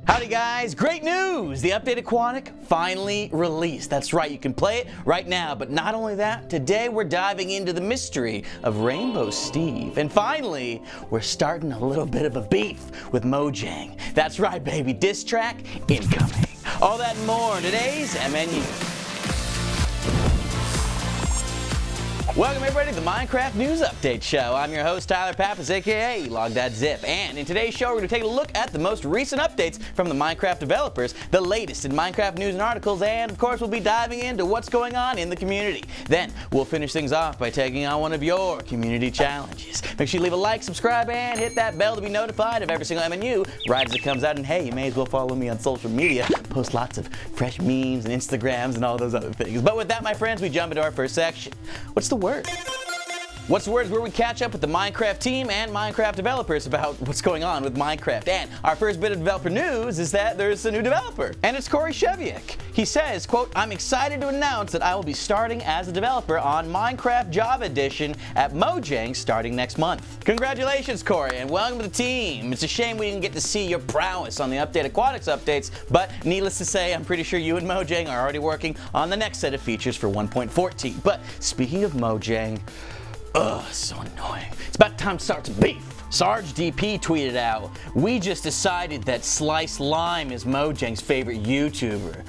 Howdy guys, great news! The update Aquatic finally released. That's right, you can play it right now. But not only that, today we're diving into the mystery of Rainbow Steve. And finally, we're starting a little bit of a beef with Mojang. That's right baby, diss track incoming. All that and more in today's MNU. Welcome everybody to the Minecraft News Update Show. I'm your host Tyler Pappas, aka Logdotzip, and in today's show we're going to take a look at the most recent updates from the Minecraft developers, the latest in Minecraft news and articles, and of course we'll be diving into what's going on in the community. Then we'll finish things off by taking on one of your community challenges. Make sure you leave a like, subscribe, and hit that bell to be notified of every single MNU right as it comes out. And hey, you may as well follow me on social media. Post lots of fresh memes and Instagrams and all those other things. But with that, my friends, we jump into our first section. What's the word? What's the Word is where we catch up with the Minecraft team and Minecraft developers about what's going on with Minecraft. And our first bit of developer news is that there's a new developer, and it's Corey Cheviak. He says, quote, "I'm excited to announce that I will be starting as a developer on Minecraft Java Edition at Mojang starting next month." Congratulations, Corey, and welcome to the team. It's a shame we didn't get to see your prowess on the Update Aquatics updates, but needless to say, I'm pretty sure you and Mojang are already working on the next set of features for 1.14. But speaking of Mojang, ugh, so annoying. It's about time to start some beef. Sarge DP tweeted out, "We just decided that Slice Lime is Mojang's favorite YouTuber.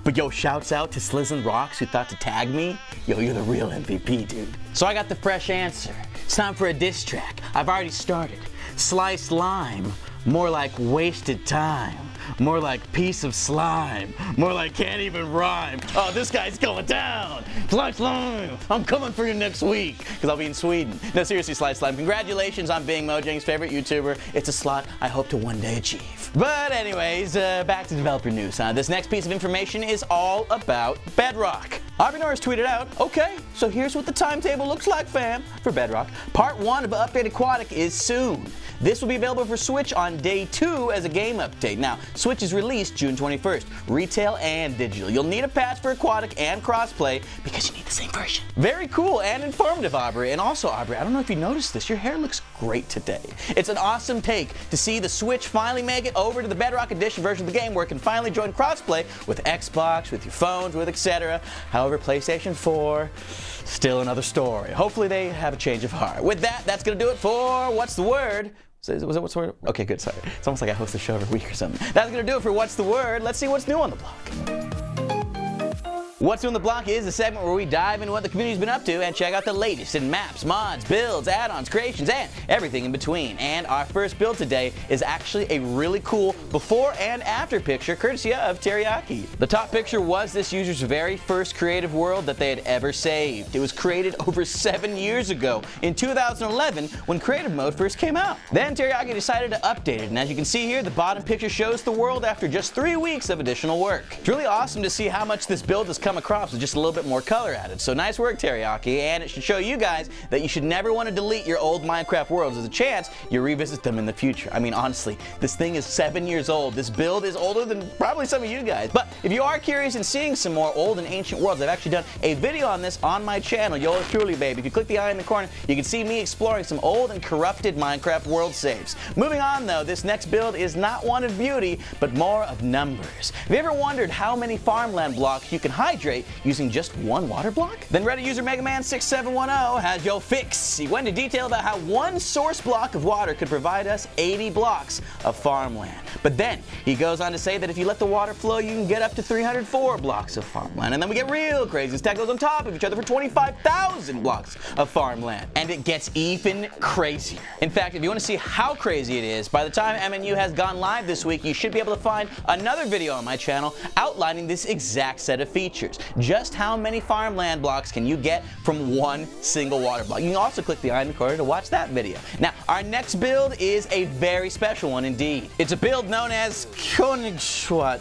But yo, shouts out to Slizzin Rocks who thought to tag me. Yo, you're the real MVP, dude." So I got the fresh answer. It's time for a diss track. I've already started. Slice Lime, more like wasted time. More like piece of slime. More like can't even rhyme. Oh, this guy's going down. Slice Lime, I'm coming for you next week. Because I'll be in Sweden. No, seriously, Slice Lime, congratulations on being Mojang's favorite YouTuber. It's a slot I hope to one day achieve. But anyways, back to developer news. This next piece of information is all about Bedrock. Aubrey Norris tweeted out, "Okay, so here's what the timetable looks like, fam, for Bedrock. Part 1 of Update Aquatic is soon. This will be available for Switch on day 2 as a game update. Now, Switch is released June 21st, retail and digital. You'll need a patch for Aquatic and crossplay because you need the same version." Very cool and informative, Aubrey. And also, Aubrey, I don't know if you noticed this, your hair looks great today. It's an awesome take to see the Switch finally make it over to the Bedrock Edition version of the game where it can finally join crossplay with Xbox, with your phones, with etc. However, PlayStation 4, still another story. Hopefully they have a change of heart. With that, that's going to do it for What's the Word? Was it What's the Word? Okay, good, sorry. It's almost like I host the show every week or something. That's going to do it for What's the Word. Let's see what's new on the block. What's New on the Block is a segment where we dive into what the community's been up to and check out the latest in maps, mods, builds, add-ons, creations, and everything in between. And our first build today is actually a really cool before and after picture courtesy of Teriyaki. The top picture was this user's very first creative world that they had ever saved. It was created over 7 years ago in 2011 when creative mode first came out. Then Teriyaki decided to update it, and as you can see here, the bottom picture shows the world after just 3 weeks of additional work. It's really awesome to see how much this build has come across with just a little bit more color added. So nice work, Teriyaki, and it should show you guys that you should never want to delete your old Minecraft worlds. There's a chance you revisit them in the future. I mean, honestly, this thing is 7 years old. This build is older than probably some of you guys. But if you are curious in seeing some more old and ancient worlds, I've actually done a video on this on my channel, Yours Truly, baby. If you click the eye in the corner, you can see me exploring some old and corrupted Minecraft world saves. Moving on though, this next build is not one of beauty, but more of numbers. Have you ever wondered how many farmland blocks you can hydrate using just one water block? Then Reddit user MegaMan6710 has your fix. He went into detail about how one source block of water could provide us 80 blocks of farmland. But then he goes on to say that if you let the water flow, you can get up to 304 blocks of farmland. And then we get real crazy. Stack those on top of each other for 25,000 blocks of farmland. And it gets even crazier. In fact, if you want to see how crazy it is, by the time MNU has gone live this week, you should be able to find another video on my channel outlining this exact set of features. Just how many farmland blocks can you get from one single water block? You can also click the eye in the corner to watch that video. Now, our next build is a very special one indeed. It's a build known as Königsschwert.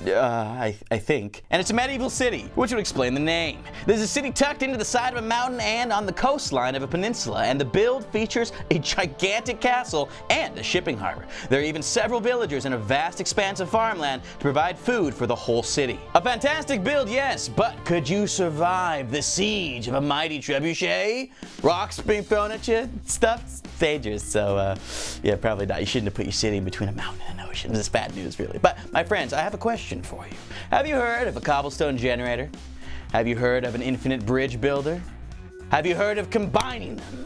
I think. And it's a medieval city, which would explain the name. There's a city tucked into the side of a mountain and on the coastline of a peninsula, and the build features a gigantic castle and a shipping harbor. There are even several villagers and a vast expanse of farmland to provide food for the whole city. A fantastic build, yes, but could you survive the siege of a mighty trebuchet? Rocks being thrown at you, stuff's dangerous, so yeah, probably not. You shouldn't have put your city in between a mountain and an ocean. This is bad news, really. But my friends, I have a question for you. Have you heard of a cobblestone generator? Have you heard of an infinite bridge builder? Have you heard of combining them?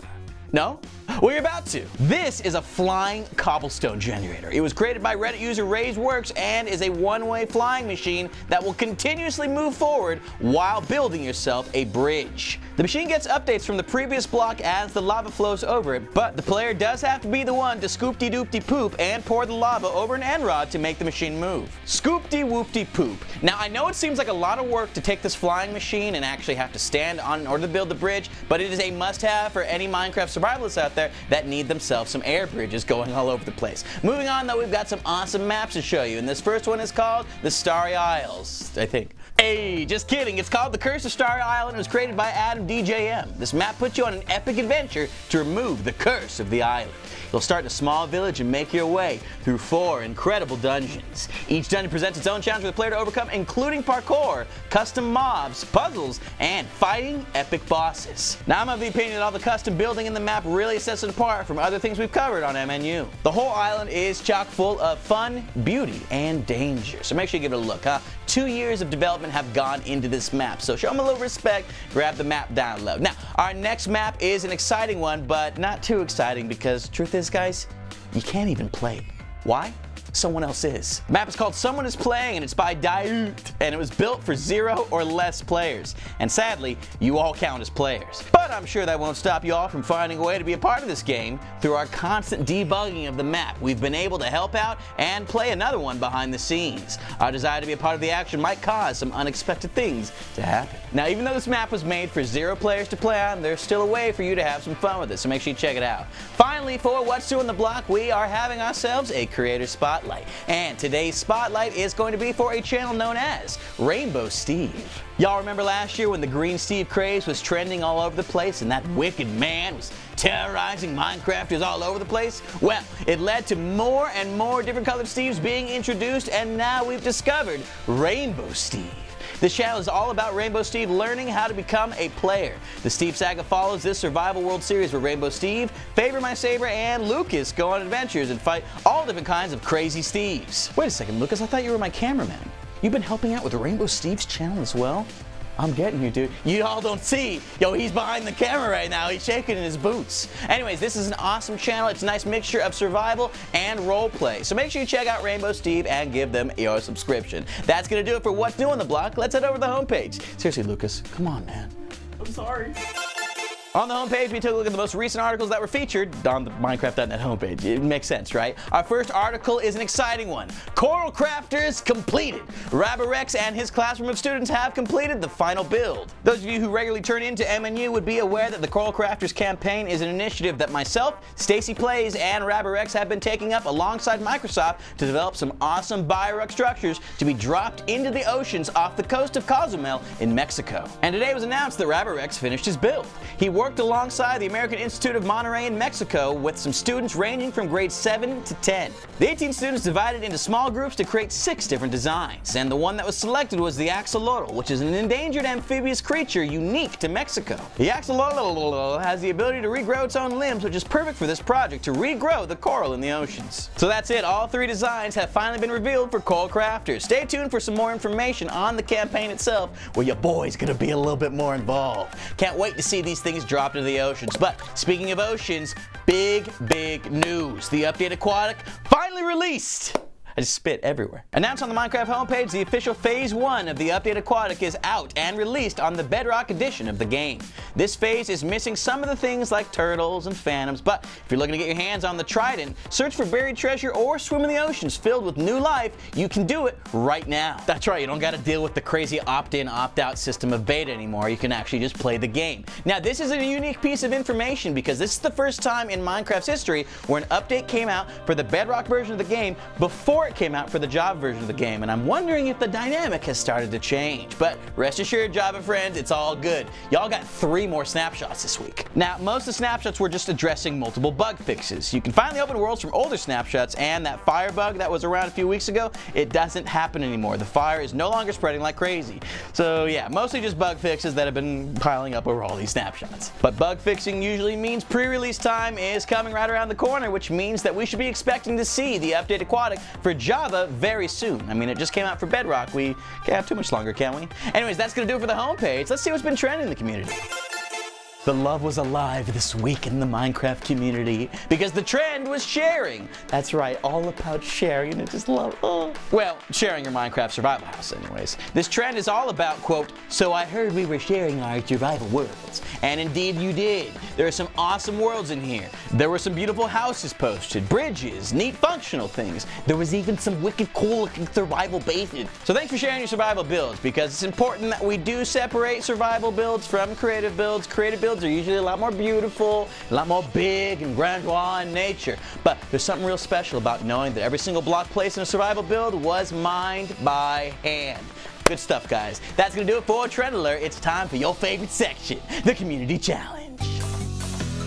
No? Well, you're about to. This is a flying cobblestone generator. It was created by Reddit user RaiseWorks and is a one-way flying machine that will continuously move forward while building yourself a bridge. The machine gets updates from the previous block as the lava flows over it, but the player does have to be the one to scoop-de-doop-de-poop and pour the lava over an end rod to make the machine move. Scoop-de-whoop-de-poop. Now, I know it seems like a lot of work to take this flying machine and actually have to stand on in order to build the bridge, but it is a must-have for any Minecraft survivalists out there that need themselves some air bridges going all over the place. Moving on, though, we've got some awesome maps to show you, and this first one is called the Starry Isles, I think. Hey, just kidding. It's called The Curse of Starry Isle and it was created by Adam DJM. This map puts you on an epic adventure to remove the curse of the island. You'll start in a small village and make your way through 4 incredible dungeons. Each dungeon presents its own challenge for the player to overcome, including parkour, custom mobs, puzzles, and fighting epic bosses. Now, I'm of the opinion that all the custom building in the map really sets it apart from other things we've covered on MNU. The whole island is chock full of fun, beauty, and danger. So make sure you give it a look, huh? 2 years of development have gone into this map, so show them a little respect, grab the map down low. Now, our next map is an exciting one, but not too exciting because truth is, guys, you can't even play it. Why? Someone else is. The map is called Someone is Playing and it's by Diut, and it was built for 0 or less players. And sadly, you all count as players. But I'm sure that won't stop you all from finding a way to be a part of this game. Through our constant debugging of the map, we've been able to help out and play another one behind the scenes. Our desire to be a part of the action might cause some unexpected things to happen. Now, even though this map was made for 0 players to play on, there's still a way for you to have some fun with it, so make sure you check it out. Finally, for What's New on the Block, we are having ourselves a creator spotlight. And today's spotlight is going to be for a channel known as Rainbow Steve. Y'all remember last year when the Green Steve craze was trending all over the place and that wicked man was terrorizing Minecrafters all over the place? Well, it led to more and more different colored Steves being introduced, and now we've discovered Rainbow Steve. This channel is all about Rainbow Steve learning how to become a player. The Steve Saga follows this survival world series where Rainbow Steve, Favor My Saber, and Lucas go on adventures and fight all different kinds of crazy Steves. Wait a second, Lucas, I thought you were my cameraman. You've been helping out with Rainbow Steve's channel as well? I'm getting you, dude. You all don't see. Yo, he's behind the camera right now. He's shaking in his boots. Anyways, this is an awesome channel. It's a nice mixture of survival and roleplay. So make sure you check out Rainbow Steve and give them your subscription. That's going to do it for What's New on the Block. Let's head over to the homepage. Seriously, Lucas, come on, man. I'm sorry. On the homepage, we took a look at the most recent articles that were featured on the Minecraft.net homepage. It makes sense, right? Our first article is an exciting one. Coral Crafters completed. Rabarex and his classroom of students have completed the final build. Those of you who regularly turn into MNU would be aware that the Coral Crafters campaign is an initiative that myself, Stacy Plays, and Rabarex have been taking up alongside Microsoft to develop some awesome bioruck structures to be dropped into the oceans off the coast of Cozumel in Mexico. And today it was announced that Rabarex finished his build. He worked alongside the American Institute of Monterey in Mexico with some students ranging from grades 7 to 10. The 18 students divided into small groups to create 6 different designs, and the one that was selected was the axolotl, which is an endangered amphibious creature unique to Mexico. The axolotl has the ability to regrow its own limbs, which is perfect for this project to regrow the coral in the oceans. So that's it, all 3 designs have finally been revealed for Coral Crafters. Stay tuned for some more information on the campaign itself, where your boy's gonna be a little bit more involved. Can't wait to see these things dropped into the oceans. But speaking of oceans, big news. The update Aquatic finally released. I just spit everywhere. Announced on the Minecraft homepage, the official Phase 1 of the update Aquatic is out and released on the Bedrock edition of the game. This phase is missing some of the things like turtles and phantoms, but if you're looking to get your hands on the Trident, search for buried treasure, or swim in the oceans filled with new life, you can do it right now. That's right, you don't gotta deal with the crazy opt-in, opt-out system of beta anymore. You can actually just play the game. Now, this is a unique piece of information because this is the first time in Minecraft's history where an update came out for the Bedrock version of the game before before it came out for the Java version of the game, and I'm wondering if the dynamic has started to change. But rest assured, Java friends, it's all good. Y'all got 3 more snapshots this week. Now, most of the snapshots were just addressing multiple bug fixes. You can find the open worlds from older snapshots, and that fire bug that was around a few weeks ago, it doesn't happen anymore. The fire is no longer spreading like crazy. So yeah, mostly just bug fixes that have been piling up over all these snapshots. But bug fixing usually means pre-release time is coming right around the corner, which means that we should be expecting to see the update Aquatic for Java very soon. I mean, it just came out for Bedrock. We can't have too much longer, can we? Anyways, that's gonna do it for the homepage. Let's see what's been trending in the community. The love was alive this week in the Minecraft community because the trend was sharing. That's right, all about sharing and just love. Oh. Well, sharing your Minecraft survival house anyways. This trend is all about, quote, so I heard we were sharing our survival worlds. And indeed you did. There are some awesome worlds in here. There were some beautiful houses posted, bridges, neat functional things. There was even some wicked cool looking survival bases. So thanks for sharing your survival builds because it's important that we do separate survival builds from creative builds. Creative builds are usually a lot more beautiful, a lot more big and grandeur in nature. But there's something real special about knowing that every single block placed in a survival build was mined by hand. Good stuff, guys. That's going to do it for Trend Alert. It's time for your favorite section, the Community Challenge.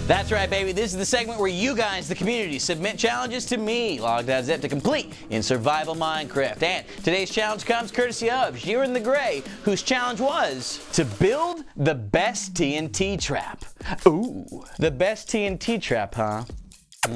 That's right, baby. This is the segment where you guys, the community, submit challenges to me, Logdotzip, to complete in survival Minecraft. And today's challenge comes courtesy of Jiren the Grey, whose challenge was to build the best TNT trap. Ooh, the best TNT trap, huh? I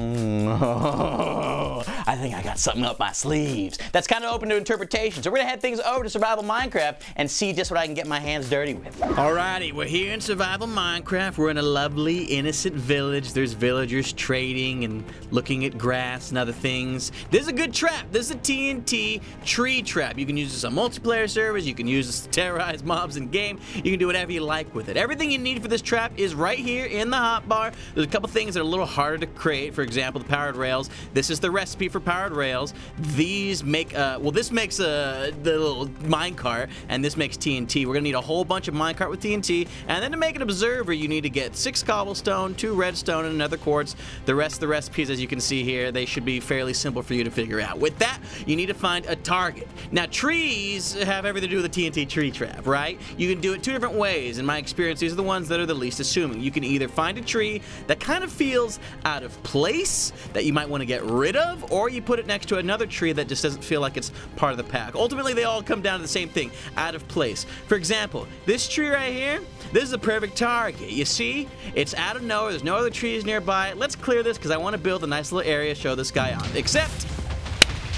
think I got something up my sleeves. That's kind of open to interpretation. So we're gonna head things over to Survival Minecraft and see just what I can get my hands dirty with. Alrighty, we're here in Survival Minecraft. We're in a lovely, innocent village. There's villagers trading and looking at grass and other things. This is a good trap. This is a TNT tree trap. You can use this on multiplayer servers. You can use this to terrorize mobs in game. You can do whatever you like with it. Everything you need for this trap is right here in the hotbar. There's a couple things that are a little harder to create. For example, the powered rails. This is the recipe for powered rails. These make, this makes the little minecart, and this makes TNT. We're gonna need a whole bunch of minecart with TNT, and then to make an observer, you need to get 6 cobblestone, 2 redstone, and another quartz. The rest of the recipes, as you can see here, they should be fairly simple for you to figure out. With that, you need to find a target. Now, trees have everything to do with the TNT tree trap, right? You can do it 2 different ways. In my experience, these are the ones that are the least assuming. You can either find a tree that kind of feels out of place, that you might want to get rid of, or you put it next to another tree that just doesn't feel like it's part of the pack. Ultimately, they all come down to the same thing, out of place. For example, this tree right here, this is a perfect target. You see, it's out of nowhere, there's no other trees nearby. Let's clear this because I want to build a nice little area, show this guy off. Except,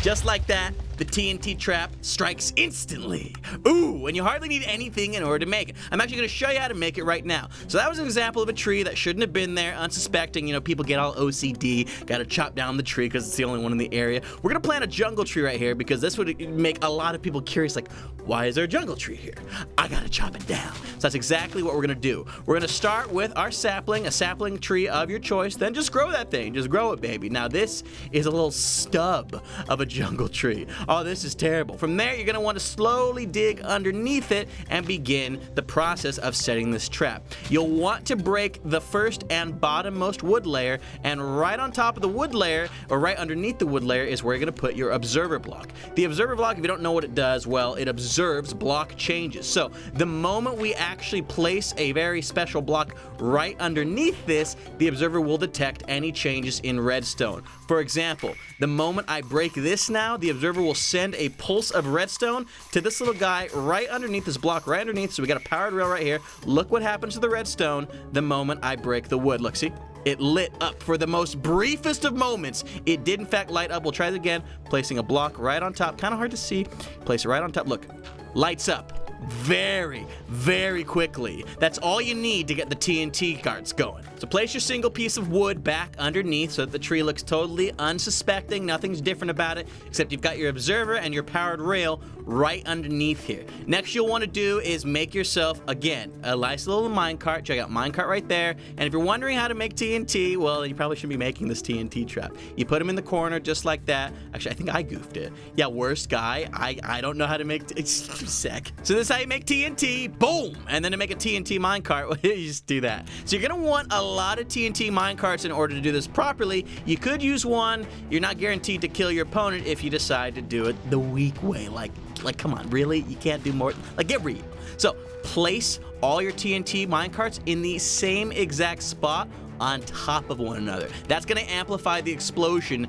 just like that, the TNT trap strikes instantly. Ooh, and you hardly need anything in order to make it. I'm actually going to show you how to make it right now. So that was an example of a tree that shouldn't have been there, unsuspecting. You know, people get all OCD, got to chop down the tree because it's the only one in the area. We're going to plant a jungle tree right here because this would make a lot of people curious, like, why is there a jungle tree here? I got to chop it down. So that's exactly what we're going to do. We're going to start with our sapling, a sapling tree of your choice, then just grow that thing. Just grow it, baby. Now, this is a little stub of a jungle tree. Oh, this is terrible. From there, you're going to want to slowly dig underneath it and begin the process of setting this trap. You'll want to break the first and bottommost wood layer, and right on top of the wood layer, or right underneath the wood layer, is where you're going to put your observer block. The observer block, if you don't know what it does, well, it observes block changes. So the moment we actually place a very special block right underneath this, the observer will detect any changes in redstone. For example, the moment I break this now, the observer will send a pulse of redstone to this little guy right underneath this block, right underneath. So we got a powered rail right here. Look what happens to the redstone the moment I break the wood. Look, see? It lit up for the most briefest of moments. It did in fact light up. We'll try it again. Placing a block right on top. Kind of hard to see. Place it right on top. Look, lights up very, very quickly. That's all you need to get the TNT carts going. So place your single piece of wood back underneath so that the tree looks totally unsuspecting. Nothing's different about it, except you've got your observer and your powered rail right underneath here. Next you'll want to do is make yourself, again, a nice little minecart. Check out minecart right there. And if you're wondering how to make TNT, well, you probably shouldn't be making this TNT trap. You put them in the corner just like that. Actually, I think I goofed it. Yeah, worst guy. I don't know how to make sick. So this is how you make TNT. Boom! And then to make a TNT minecart, you just do that. So you're gonna want a lot of TNT minecarts in order to do this properly. You could use one. You're not guaranteed to kill your opponent if you decide to do it the weak way. Like come on, really? You can't do more? Like, get real. So, place all your TNT minecarts in the same exact spot on top of one another. That's going to amplify the explosion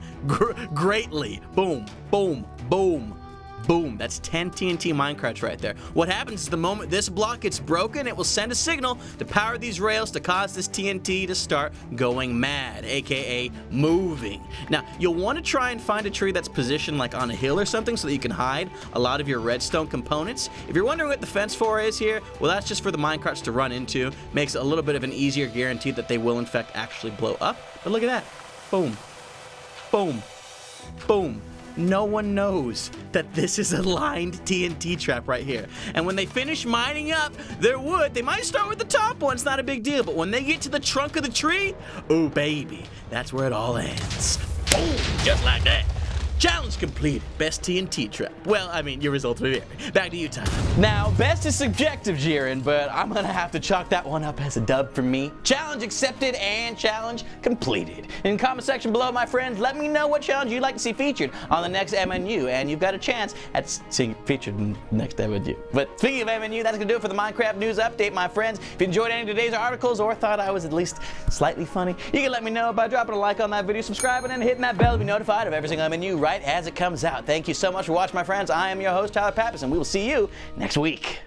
greatly. Boom, boom, boom. Boom, that's 10 TNT minecarts right there. What happens is the moment this block gets broken, it will send a signal to power these rails to cause this TNT to start going mad, aka moving. Now, you'll want to try and find a tree that's positioned like on a hill or something so that you can hide a lot of your redstone components. If you're wondering what the fence for is here, well, that's just for the minecarts to run into. Makes it a little bit of an easier guarantee that they will in fact actually blow up. But look at that. Boom. Boom. Boom. No one knows that this is a lined TNT trap right here. And when they finish mining up their wood, they might start with the top one, it's not a big deal, but when they get to the trunk of the tree, oh baby, that's where it all ends. Boom, just like that. Challenge completed. Best TNT trap. Well, I mean, your results may vary. Back to you, Tyler. Now, best is subjective, Jiren, but I'm gonna have to chalk that one up as a dub for me. Challenge accepted and challenge completed. In the comment section below, my friends, let me know what challenge you'd like to see featured on the next MNU, and you've got a chance at seeing featured in the next MNU. But speaking of MNU, that's gonna do it for the Minecraft News Update, my friends. If you enjoyed any of today's articles or thought I was at least slightly funny, you can let me know by dropping a like on that video, subscribing, and hitting that bell to be notified of every single MNU right as it comes out. Thank you so much for watching, my friends. I am your host, Tyler Pappas, and we will see you next week.